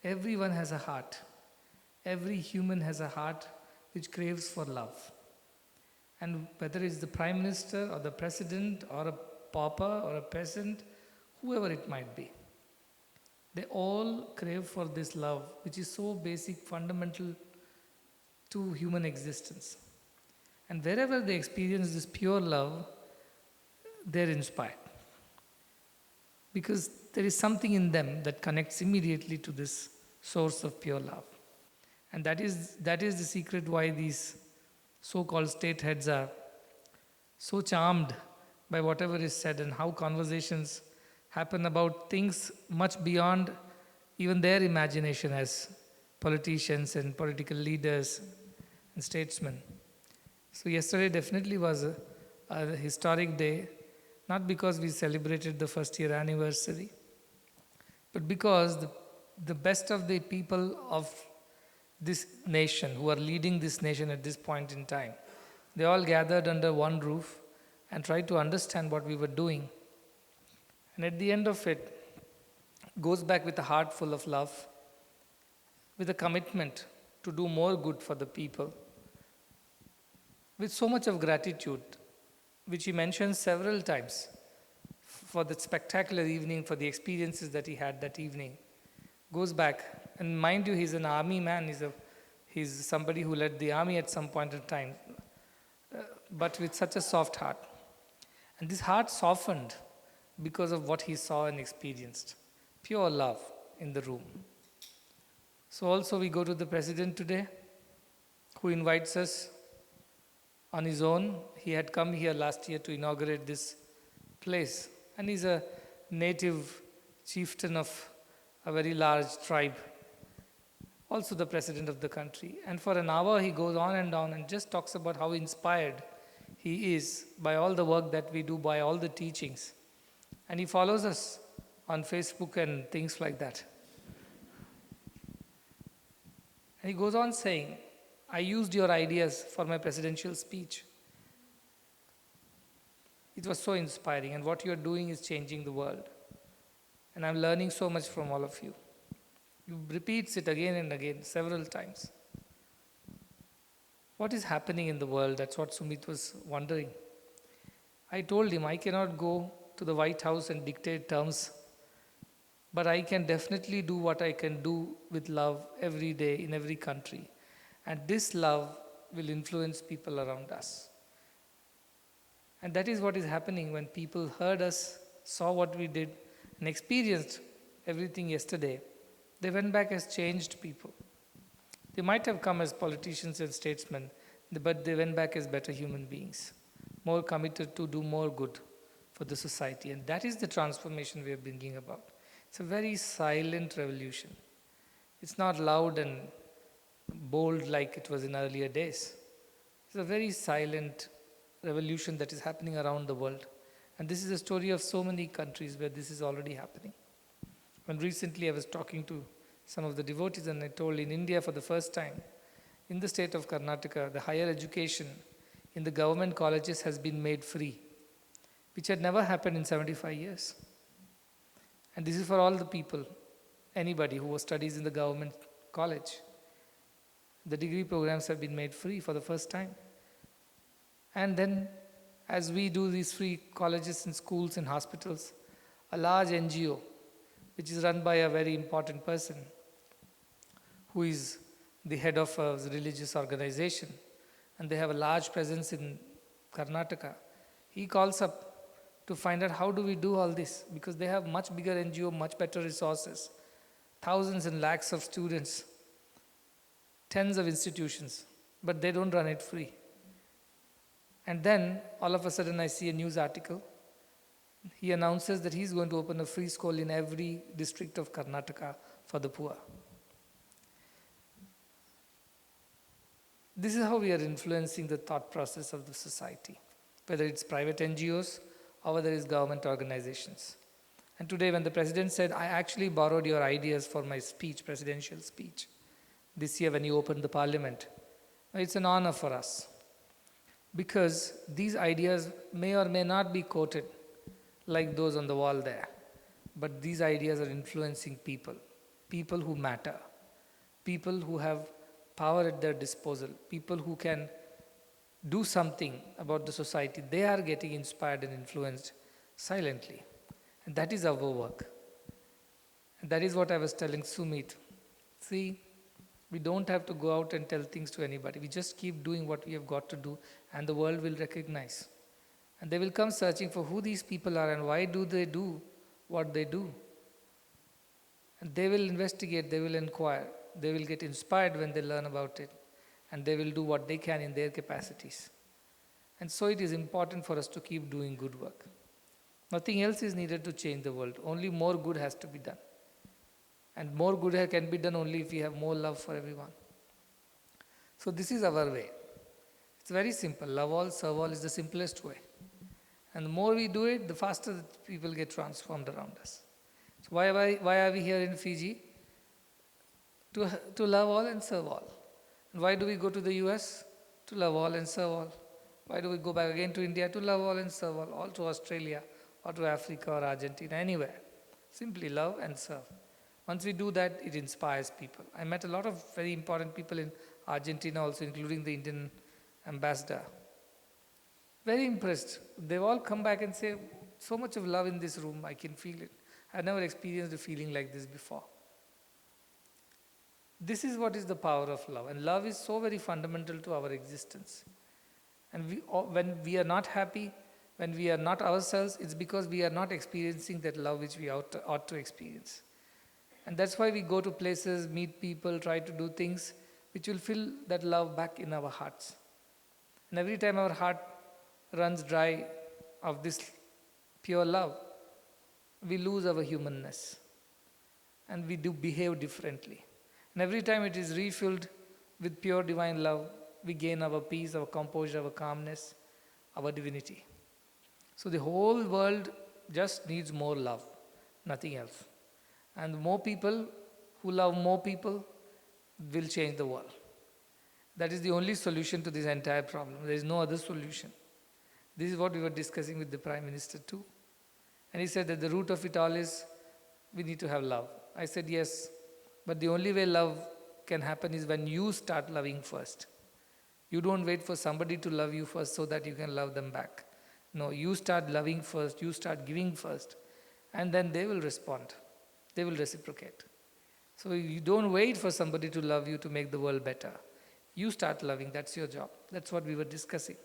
Everyone has a heart. Every human has a heart which craves for love. And whether it's the prime minister or the president or a pauper or a peasant, whoever it might be, they all crave for this love, which is so basic, fundamental to human existence. And wherever they experience this pure love, they're inspired. Because there is something in them that connects immediately to this source of pure love. And that is the secret why these so-called state heads are so charmed by whatever is said and how conversations happen about things much beyond even their imagination as politicians and political leaders and statesmen. So yesterday definitely was a historic day, not because we celebrated the first year anniversary, but because the best of the people of this nation, who are leading this nation at this point in time, they all gathered under one roof and tried to understand what we were doing. And at the end of it, goes back with a heart full of love, with a commitment to do more good for the people, with so much of gratitude, which he mentions several times for the spectacular evening, for the experiences that he had that evening. Goes back, and mind you, he's an army man, he's somebody who led the army at some point in time, but with such a soft heart. And this heart softened because of what he saw and experienced. Pure love in the room. So also we go to the president today, who invites us on his own. He had come here last year to inaugurate this place, and he's a native chieftain of a very large tribe, also the president of the country. And for an hour he goes on and just talks about how inspired he is by all the work that we do, by all the teachings. And he follows us on Facebook and things like that. And he goes on saying, I used your ideas for my presidential speech. It was so inspiring, and what you're doing is changing the world. And I'm learning so much from all of you. He repeats it again and again, several times. What is happening in the world? That's what Sumit was wondering. I told him I cannot go to the White House and dictate terms, but I can definitely do what I can do with love every day in every country. And this love will influence people around us. And that is what is happening when people heard us, saw what we did, and experienced everything yesterday. They went back as changed people. They might have come as politicians and statesmen, but they went back as better human beings, more committed to do more good for the society. And that is the transformation we are bringing about. It's a very silent revolution. It's not loud and bold like it was in earlier days. It's a very silent revolution that is happening around the world. And this is a story of so many countries where this is already happening. When recently I was talking to some of the devotees, and I told in India for the first time, in the state of Karnataka, the higher education in the government colleges has been made free, which had never happened in 75 years. And this is for all the people, anybody who studies in the government college. The degree programs have been made free for the first time. And then, as we do these free colleges and schools and hospitals, a large NGO, which is run by a very important person, who is the head of a religious organization, and they have a large presence in Karnataka, he calls up to find out how do we do all this, because they have much bigger NGO, much better resources, thousands and lakhs of students, tens of institutions, but they don't run it free. And then, all of a sudden, I see a news article. He announces that he's going to open a free school in every district of Karnataka for the poor. This is how we are influencing the thought process of the society, whether it's private NGOs or whether it's government organizations. And today, when the president said, I actually borrowed your ideas for my speech, presidential speech, this year when you opened the parliament, it's an honor for us. Because these ideas may or may not be quoted like those on the wall there, but these ideas are influencing people people who matter, people who have power at their disposal, people who can do something about the society, they are getting inspired and influenced silently. And that is our work. And that is what I was telling Sumit. See, we don't have to go out and tell things to anybody. We just keep doing what we have got to do, and the world will recognize. And they will come searching for who these people are and why do they do what they do. And they will investigate, they will inquire, they will get inspired when they learn about it, and they will do what they can in their capacities. And so it is important for us to keep doing good work. Nothing else is needed to change the world. Only more good has to be done. And more good can be done only if we have more love for everyone. So this is our way. It's very simple. Love all, serve all is the simplest way. And the more we do it, the faster people get transformed around us. So why are we here in Fiji? To love all and serve all. And why do we go to the US? To love all and serve all. Why do we go back again to India? To love all and serve all to Australia or to Africa or Argentina, anywhere. Simply love and serve. Once we do that, it inspires people. I met a lot of very important people in Argentina also, including the Indian ambassador. Very impressed. They've all come back and say, so much of love in this room, I can feel it. I've never experienced a feeling like this before. This is what is the power of love. And love is so very fundamental to our existence. And when we are not happy, when we are not ourselves, it's because we are not experiencing that love which we ought to experience. And that's why we go to places, meet people, try to do things which will fill that love back in our hearts. And every time our heart runs dry of this pure love, we lose our humanness and we do behave differently. And every time it is refilled with pure divine love, we gain our peace, our composure, our calmness, our divinity. So the whole world just needs more love, nothing else. And more people who love more people will change the world. That is the only solution to this entire problem. There is no other solution. This is what we were discussing with the Prime Minister too. And he said that the root of it all is we need to have love. I said yes, but the only way love can happen is when you start loving first. You don't wait for somebody to love you first so that you can love them back. No, you start loving first, you start giving first, and then they will respond. They will reciprocate. So you don't wait for somebody to love you to make the world better. You start loving, that's your job. That's what we were discussing.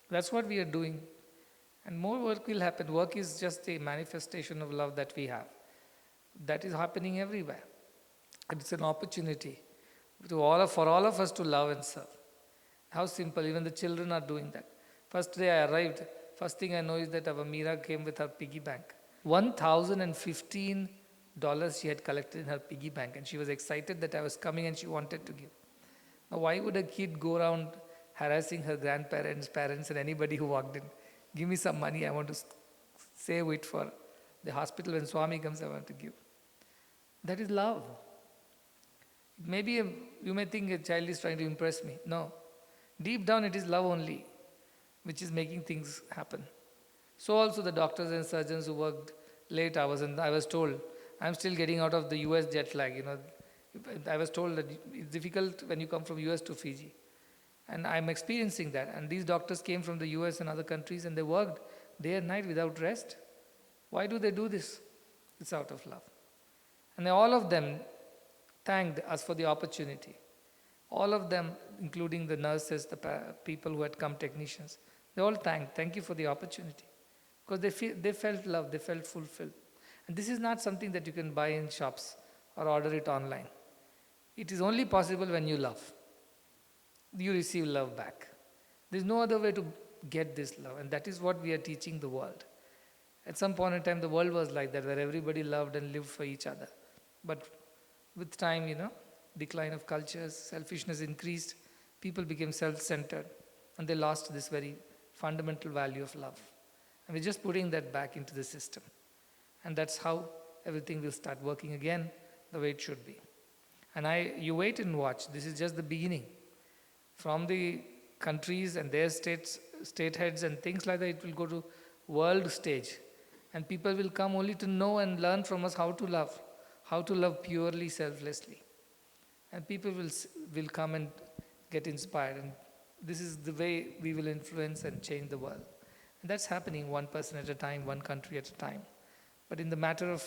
That's what we are doing. And more work will happen. Work is just a manifestation of love that we have. That is happening everywhere. And it's an opportunity for all of us to love and serve. How simple, even the children are doing that. First day I arrived, first thing I know is that our Meera came with her piggy bank. $1,015 she had collected in her piggy bank, and she was excited that I was coming and she wanted to give. Now why would a kid go around harassing her grandparents, parents and anybody who walked in? Give me some money, I want to save it for the hospital when Swami comes, I want to give. That is love. Maybe you may think a child is trying to impress me. No. Deep down it is love only which is making things happen. So also the doctors and surgeons who worked late hours, and I was told, I'm still getting out of the US jet lag. I was told that it's difficult when you come from US to Fiji. And I'm experiencing that. And these doctors came from the US and other countries and they worked day and night without rest. Why do they do this? It's out of love. And all of them thanked us for the opportunity. All of them, including the nurses, the people who had come, technicians, they all thank you for the opportunity. Because they felt love, they felt fulfilled. And this is not something that you can buy in shops or order it online. It is only possible when you love. You receive love back. There is no other way to get this love, and that is what we are teaching the world. At some point in time, the world was like that, where everybody loved and lived for each other. But with time, decline of cultures, selfishness increased, people became self-centered, and they lost this very fundamental value of love. And we're just putting that back into the system. And that's how everything will start working again the way it should be. And you wait and watch. This is just the beginning. From the countries and their state heads and things like that, it will go to world stage. And people will come only to know and learn from us how to love, how to love purely, selflessly. And people will come and get inspired. And this is the way we will influence and change the world. And that's happening one person at a time, one country at a time. But in the matter of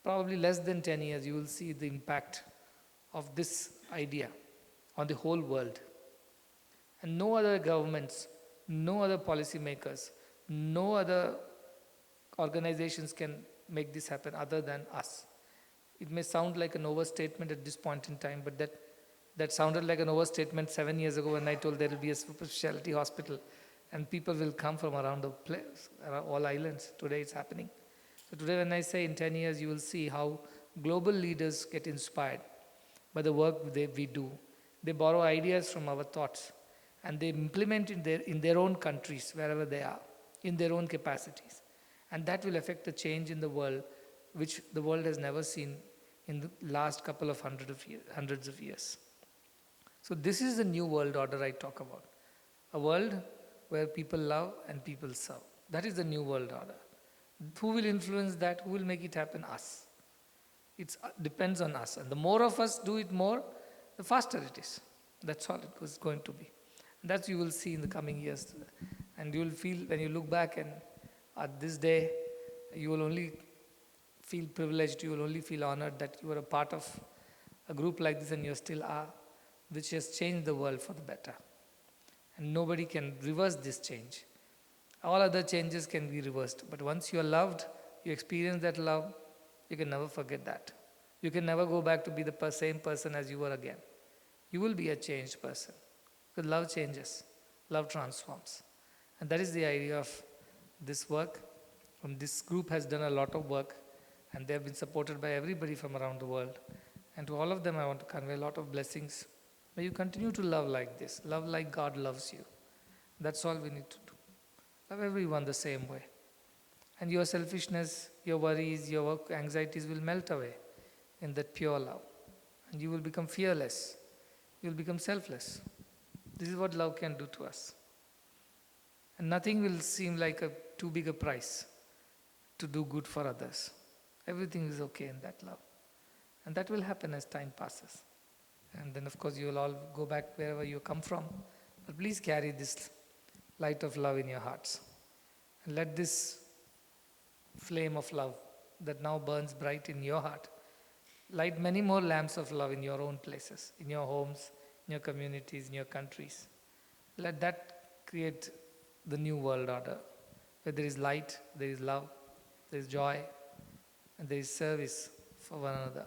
probably less than 10 years, you will see the impact of this idea on the whole world. And no other governments, no other policymakers, no other organizations can make this happen other than us. It may sound like an overstatement at this point in time, but that sounded like an overstatement 7 years ago when I told there will be a super specialty hospital and people will come from around the place, around all islands. Today it's happening. So today when I say in 10 years, you will see how global leaders get inspired by the work we do. They borrow ideas from our thoughts and they implement in their own countries, wherever they are, in their own capacities. And that will affect the change in the world, which the world has never seen in the last couple of hundreds of years. So this is the new world order I talk about. A world where people love and people serve. That is the new world order. Who will influence that? Who will make it happen? Us. It depends on us. And the more of us do it more, the faster it is. That's all it was going to be. And that you will see in the coming years. And you will feel, when you look back and at this day, you will only feel privileged, you will only feel honored that you are a part of a group like this and you still are, which has changed the world for the better. And nobody can reverse this change. All other changes can be reversed. But once you are loved, you experience that love, you can never forget that. You can never go back to be the same person as you were again. You will be a changed person. Because love changes, love transforms. And that is the idea of this work. And this group has done a lot of work and they have been supported by everybody from around the world. And to all of them, I want to convey a lot of blessings. May you continue to love like this, love like God loves you. That's all we need to do. Love everyone the same way. And your selfishness, your worries, your work anxieties will melt away in that pure love. And you will become fearless. You will become selfless. This is what love can do to us. And nothing will seem like too big a price to do good for others. Everything is okay in that love. And that will happen as time passes. And then of course you will all go back wherever you come from. But please carry this light of love in your hearts. And let this flame of love that now burns bright in your heart light many more lamps of love in your own places, in your homes, in your communities, in your countries. Let that create the new world order, where there is light, there is love, there is joy, and there is service for one another.